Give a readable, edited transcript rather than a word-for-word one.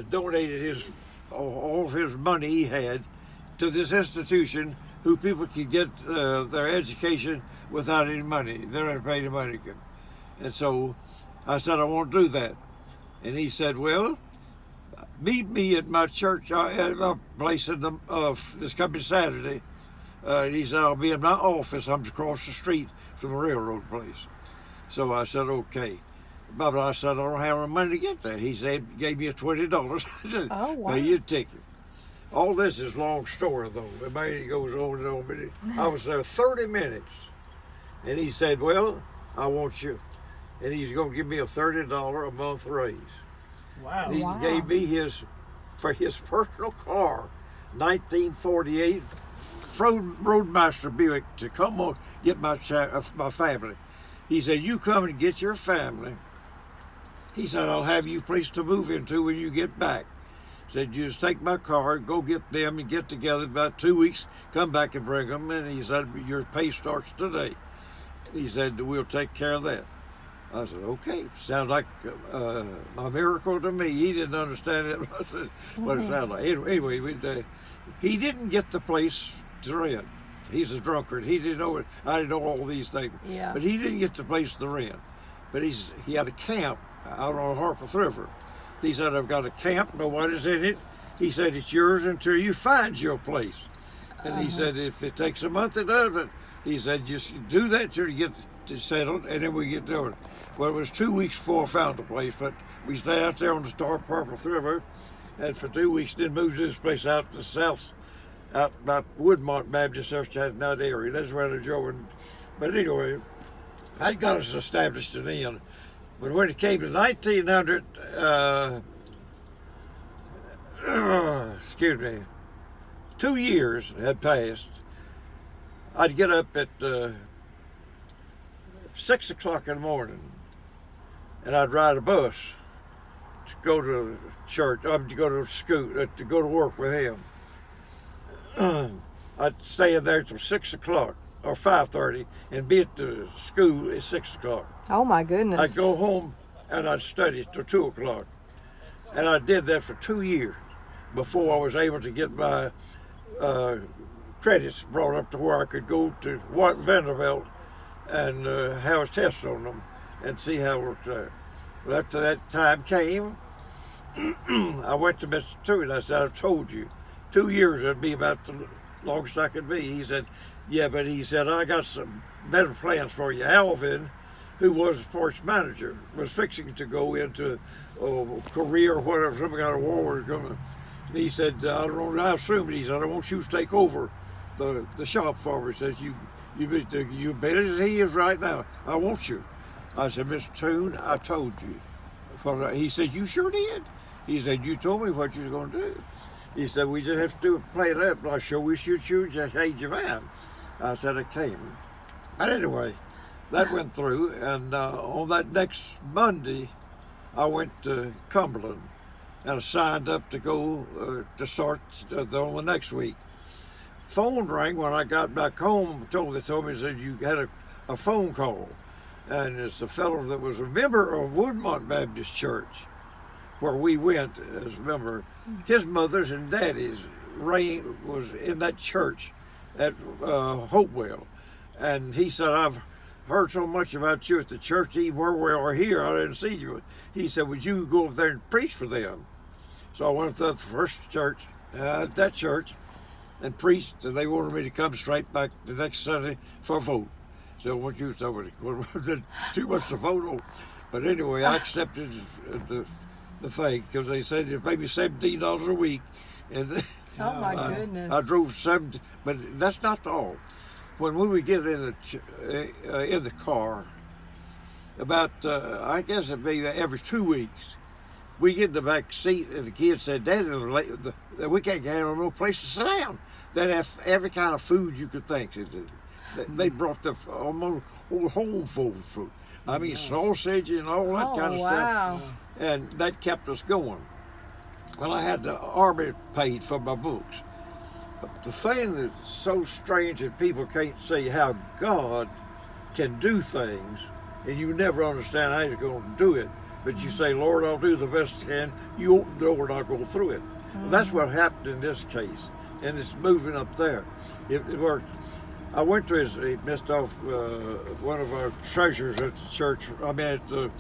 donated all of his money he had to this institution who people could get their education without any money. They don't have to pay any money. And so I said, I want to do that. And he said, well, meet me at my church, at my place this coming Saturday. He said, I'll be in my office. I'm across the street from the railroad place. So I said, okay. But I said, I don't have any money to get there. He said, gave me $20. I said, oh, wow. Pay your ticket. All this is long story, though. It goes on and on. But I was there 30 minutes. And he said, well, I want you. And he's going to give me a $30 a month raise. Wow. He gave me for his personal car, 1948 Roadmaster Buick, to come on get my family. He said, you come and get your family. He said, I'll have you a place to move into when you get back. He said, you just take my car, go get them and get together about 2 weeks, come back and bring them. And he said, your pay starts today. He said, we'll take care of that. I said, okay. Sounds like a miracle to me. He didn't understand it, what it sounded like. Anyway, he didn't get the place to rent. He's a drunkard. He didn't know it. I didn't know all these things. Yeah. But he didn't get the place to rent. But he had a camp out on Harpeth River. He said, I've got a camp. Nobody's in it. He said, it's yours until you find your place. And he said, if it takes a month, it doesn't. He said, just do that till you get settled, and then we get doing it. Well, it was 2 weeks before I found the place, but we stayed out there on the Harpeth River, and for 2 weeks, then moved to this place out to the south, out by Woodmont Baptist Church, in that area. That's where they drove. But anyway, that got us established in the end. But when it came to 1900, excuse me, 2 years had passed. I'd get up at 6 o'clock in the morning, and I'd ride a bus to go to church, to go to school, to go to work with him. I'd stay in there till 6 o'clock or 5:30 and be at the school at 6 o'clock. Oh my goodness. I'd go home and I'd study till 2 o'clock. And I did that for 2 years before I was able to get my credits brought up to where I could go to Vanderbilt and have a test on them and see how it worked out. Well, after that time came, I went to Mr. Tootin. I said, I've told you, 2 years would be about the longest I could be. He said, yeah, but he said, I got some better plans for you. Alvin, who was a sports manager, was fixing to go into a career or whatever, some kind of war. And he said, I don't know, I assumed, he said, I want you to take over the shop for me. He says, you better as he is right now. I want you. I said, Mr. Toon, I told you. He said, you sure did. He said, you told me what you was going to do. He said, we just have to play it up. I sure wish you'd choose to change your mind. I said, I came. But anyway, that went through, and on that next Monday, I went to Cumberland, and I signed up to go to start on the next week. Phone rang when I got back home. They told me, said you had a phone call, and it's a fellow that was a member of Woodmont Baptist Church, where we went as a member. His mother's and daddy's reign was in that church at Hopewell, and he said, I've heard so much about you at the church, even where we are here, I didn't see you. He said, would you go up there and preach for them? So I went to the first church, that church, and preached, and they wanted me to come straight back the next Sunday for a vote. So I want you to too much to vote on. But anyway, I accepted the thing, because they said it paid me $17 a week. And oh my goodness. I drove 70, but that's not all. When we would get in the car, about, I guess it'd be every 2 weeks, we get in the back seat, and the kids said, Daddy, we can't get no place to sit down. They have every kind of food you could think. They brought the almost home food. I mean, sausage and all that kind of stuff. And that kept us going. Well, I had the Army paid for my books. But the thing that's so strange that people can't see how God can do things, and you never understand how he's going to do it, but you say, Lord, I'll do the best I can. You open the door and I'll go through it. That's what happened in this case, and it's moving up there. It worked. I went to he missed off one of our treasurers at the church. I mean, at the